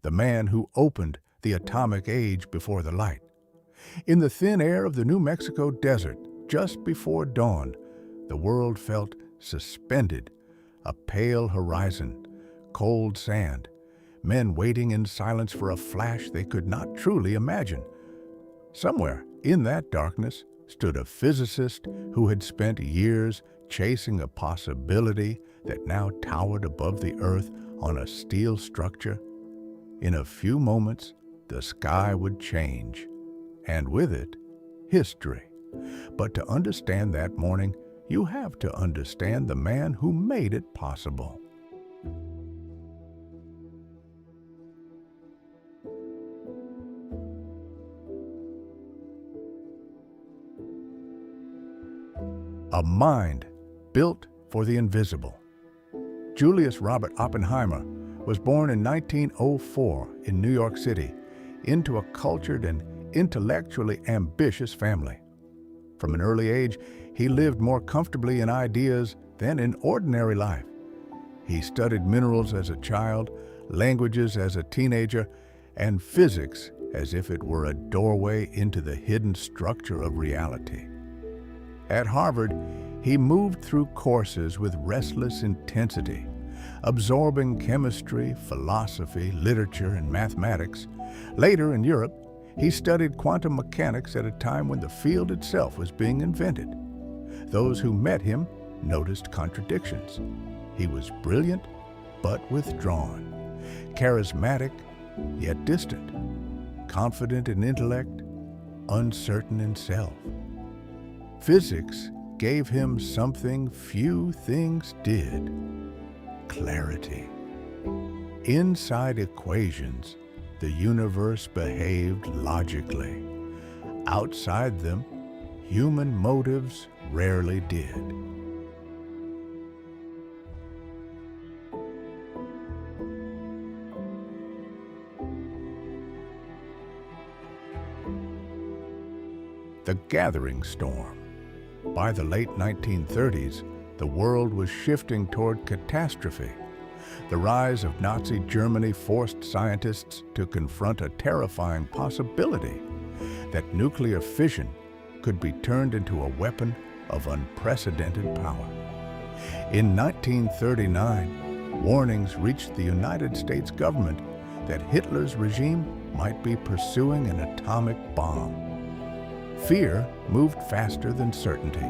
the man who opened the atomic age before the light. In the thin air of the New Mexico desert, just before dawn, the world felt suspended, a pale horizon, cold sand, men waiting in silence for a flash they could not truly imagine. Somewhere in that darkness stood a physicist who had spent years chasing a possibility that now towered above the earth on a steel structure. In a few moments, the sky would change, and with it, history. But to understand that morning, you have to understand the man who made it possible. A mind built for the invisible. Julius Robert Oppenheimer was born in 1904 in New York City into a cultured and intellectually ambitious family. From an early age, he lived more comfortably in ideas than in ordinary life. He studied minerals as a child, languages as a teenager, and physics as if it were a doorway into the hidden structure of reality. At Harvard, he moved through courses with restless intensity, absorbing chemistry, philosophy, literature, and mathematics. Later in Europe, he studied quantum mechanics at a time when the field itself was being invented. Those who met him noticed contradictions. He was brilliant, but withdrawn, charismatic, yet distant, confident in intellect, uncertain in self. Physics gave him something few things did: clarity. Inside equations, the universe behaved logically. Outside them, human motives rarely did. The gathering storm. By the late 1930s, the world was shifting toward catastrophe. The rise of Nazi Germany forced scientists to confront a terrifying possibility that nuclear fission could be turned into a weapon of unprecedented power. In 1939, warnings reached the United States government that Hitler's regime might be pursuing an atomic bomb. Fear moved faster than certainty.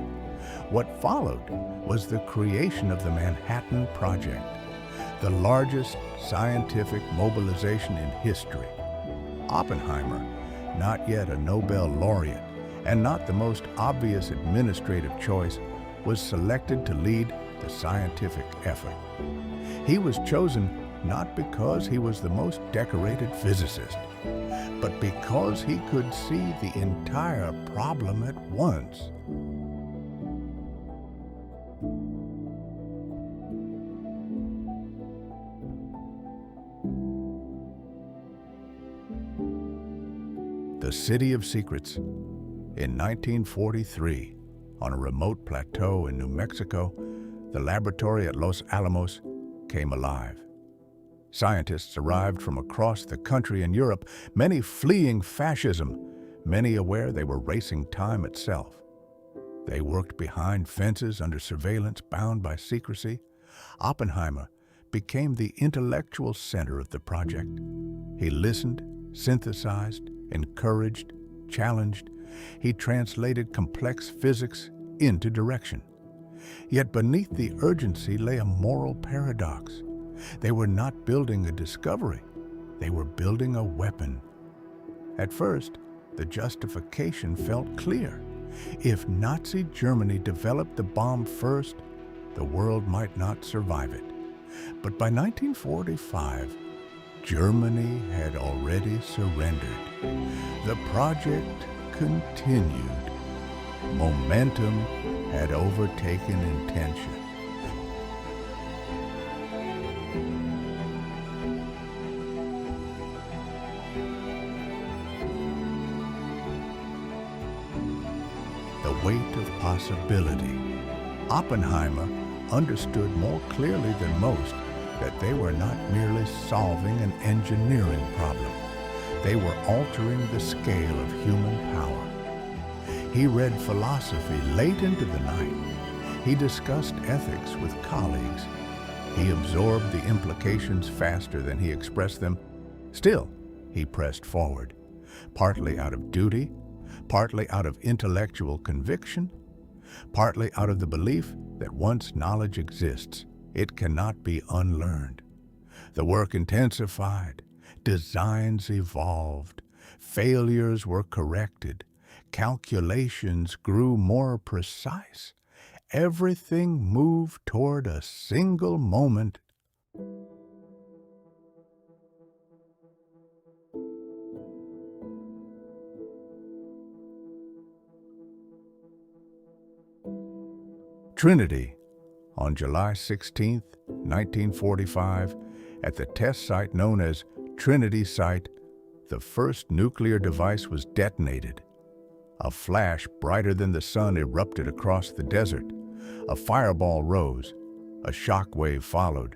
What followed was the creation of the Manhattan Project, the largest scientific mobilization in history. Oppenheimer, not yet a Nobel laureate and not the most obvious administrative choice, was selected to lead the scientific effort. He was chosen not because he was the most decorated physicist, but because he could see the entire problem at once. The City of Secrets. In 1943, on a remote plateau in New Mexico, the laboratory at Los Alamos came alive. Scientists arrived from across the country and Europe, many fleeing fascism, many aware they were racing time itself. They worked behind fences under surveillance, bound by secrecy. Oppenheimer became the intellectual center of the project. He listened, synthesized, encouraged, challenged. He translated complex physics into direction. Yet beneath the urgency lay a moral paradox. They were not building a discovery. They were building a weapon. At first, the justification felt clear. If Nazi Germany developed the bomb first, the world might not survive it. But by 1945, Germany had already surrendered. The project continued. Momentum had overtaken intention. The weight of possibility. Oppenheimer understood more clearly than most that they were not merely solving an engineering problem. They were altering the scale of human power. He read philosophy late into the night. He discussed ethics with colleagues. He absorbed the implications faster than he expressed them. Still, he pressed forward, partly out of duty, partly out of intellectual conviction, partly out of the belief that once knowledge exists, it cannot be unlearned. The work intensified, designs evolved, failures were corrected, calculations grew more precise. Everything moved toward a single moment. Trinity, on July 16, 1945, at the test site known as Trinity Site, the first nuclear device was detonated. A flash brighter than the sun erupted across the desert. A fireball rose. A shock wave followed.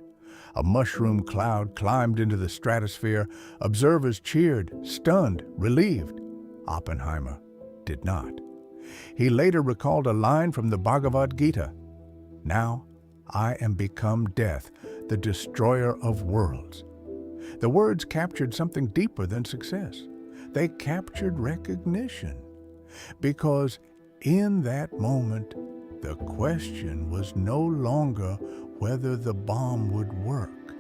A mushroom cloud climbed into the stratosphere. Observers cheered, stunned, relieved. Oppenheimer did not. He later recalled a line from the Bhagavad Gita. "Now I am become death, the destroyer of worlds." The words captured something deeper than success. They captured recognition. Because in that moment, the question was no longer whether the bomb would work.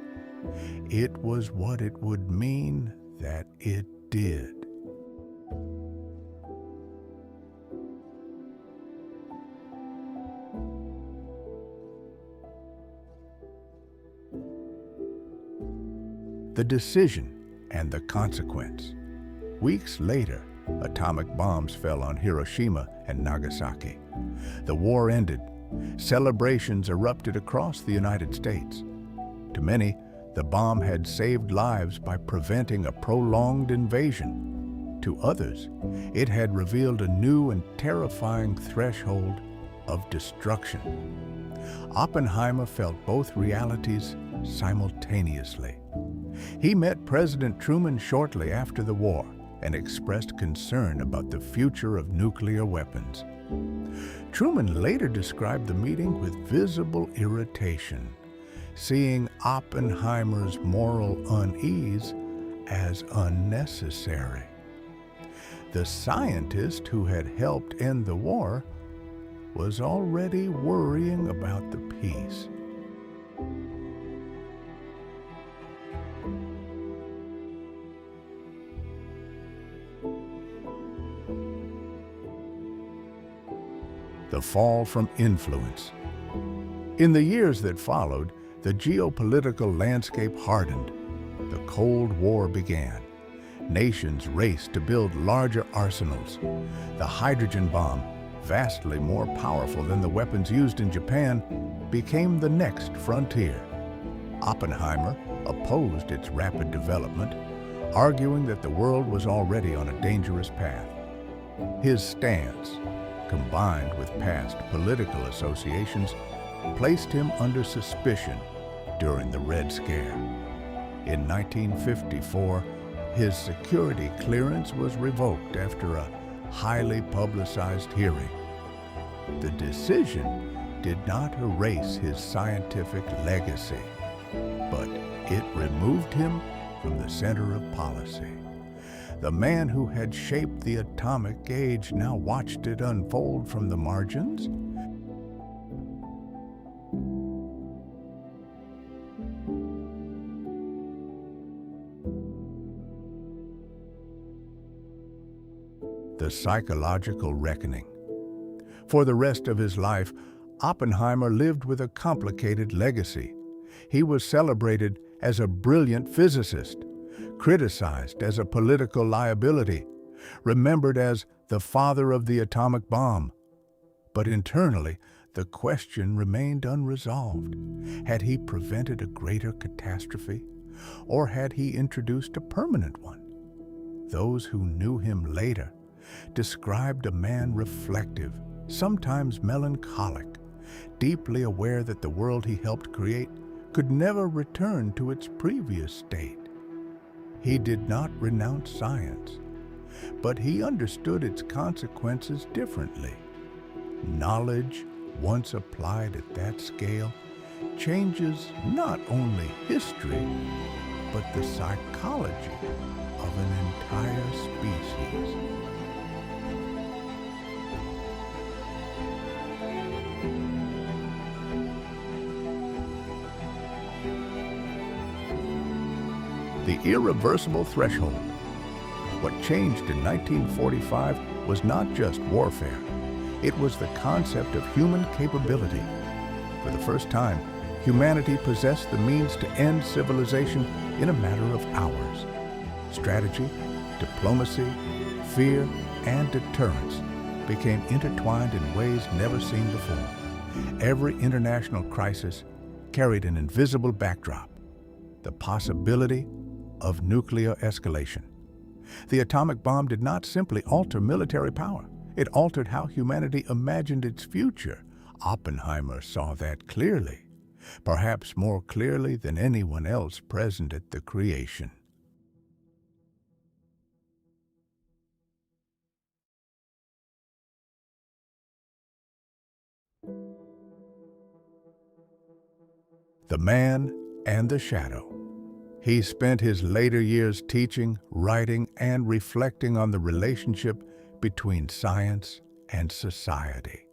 It was what it would mean that it did. The decision and the consequence. Weeks later, atomic bombs fell on Hiroshima and Nagasaki. The war ended. Celebrations erupted across the United States. To many, the bomb had saved lives by preventing a prolonged invasion. To others, it had revealed a new and terrifying threshold of destruction. Oppenheimer felt both realities simultaneously. He met President Truman shortly after the war and expressed concern about the future of nuclear weapons. Truman later described the meeting with visible irritation, seeing Oppenheimer's moral unease as unnecessary. The scientist who had helped end the war was already worrying about the peace. The fall from influence. In the years that followed, the geopolitical landscape hardened. The Cold War began. Nations raced to build larger arsenals. The hydrogen bomb, vastly more powerful than the weapons used in Japan, became the next frontier. Oppenheimer opposed its rapid development, arguing that the world was already on a dangerous path. His stance, combined with past political associations, placed him under suspicion during the Red Scare. In 1954, his security clearance was revoked after a highly publicized hearing. The decision did not erase his scientific legacy, but it removed him from the center of policy. The man who had shaped the atomic age now watched it unfold from the margins. The psychological reckoning. For the rest of his life, Oppenheimer lived with a complicated legacy. He was celebrated as a brilliant physicist, criticized as a political liability, remembered as the father of the atomic bomb. But internally, the question remained unresolved. Had he prevented a greater catastrophe, or had he introduced a permanent one? Those who knew him later described a man reflective, sometimes melancholic, deeply aware that the world he helped create could never return to its previous state. He did not renounce science, but he understood its consequences differently. Knowledge, once applied at that scale, changes not only history, but the psychology of an entire species. The irreversible threshold. What changed in 1945 was not just warfare. It was the concept of human capability. For the first time, humanity possessed the means to end civilization in a matter of hours. Strategy, diplomacy, fear, and deterrence became intertwined in ways never seen before. Every international crisis carried an invisible backdrop: the possibility of nuclear escalation. The atomic bomb did not simply alter military power. It altered how humanity imagined its future. Oppenheimer saw that clearly, perhaps more clearly than anyone else present at the creation. The Man and the Shadow. He spent his later years teaching, writing, and reflecting on the relationship between science and society.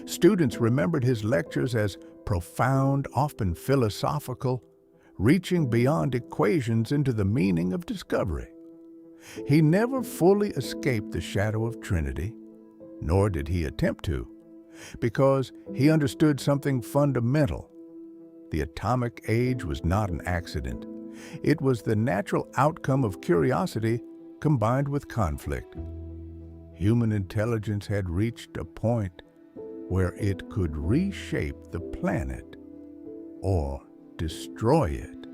Students remembered his lectures as profound, often philosophical, reaching beyond equations into the meaning of discovery. He never fully escaped the shadow of Trinity, nor did he attempt to, because he understood something fundamental. The atomic age was not an accident. It was the natural outcome of curiosity combined with conflict. Human intelligence had reached a point where it could reshape the planet or destroy it.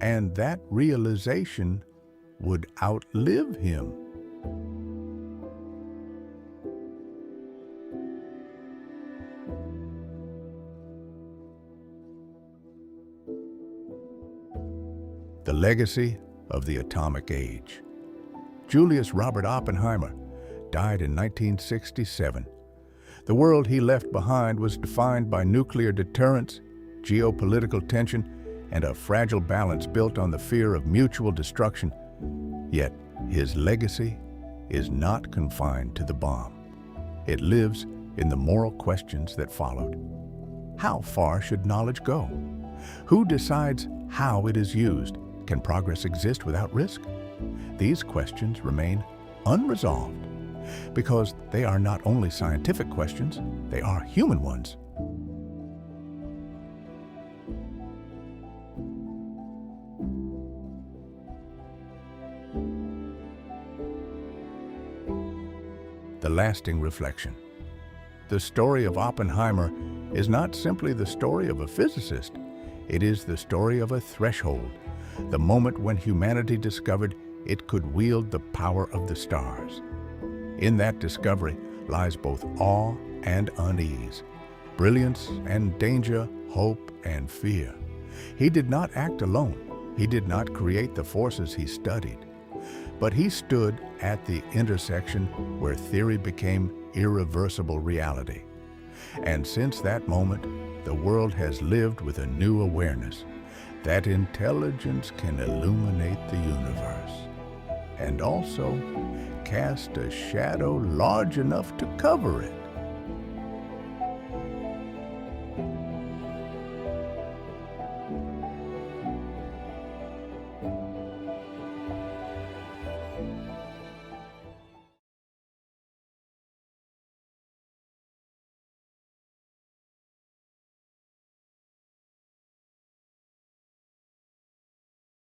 And that realization would outlive him. The legacy of the atomic age. Julius Robert Oppenheimer died in 1967. The world he left behind was defined by nuclear deterrence, geopolitical tension, and a fragile balance built on the fear of mutual destruction. Yet, his legacy is not confined to the bomb. It lives in the moral questions that followed. How far should knowledge go? Who decides how it is used? Can progress exist without risk? These questions remain unresolved because they are not only scientific questions, they are human ones. The lasting reflection. The story of Oppenheimer is not simply the story of a physicist. It is the story of a threshold, the moment when humanity discovered it could wield the power of the stars. In that discovery lies both awe and unease, brilliance and danger, hope and fear. He did not act alone. He did not create the forces he studied. But he stood at the intersection where theory became irreversible reality. And since that moment, the world has lived with a new awareness that intelligence can illuminate the universe and also cast a shadow large enough to cover it.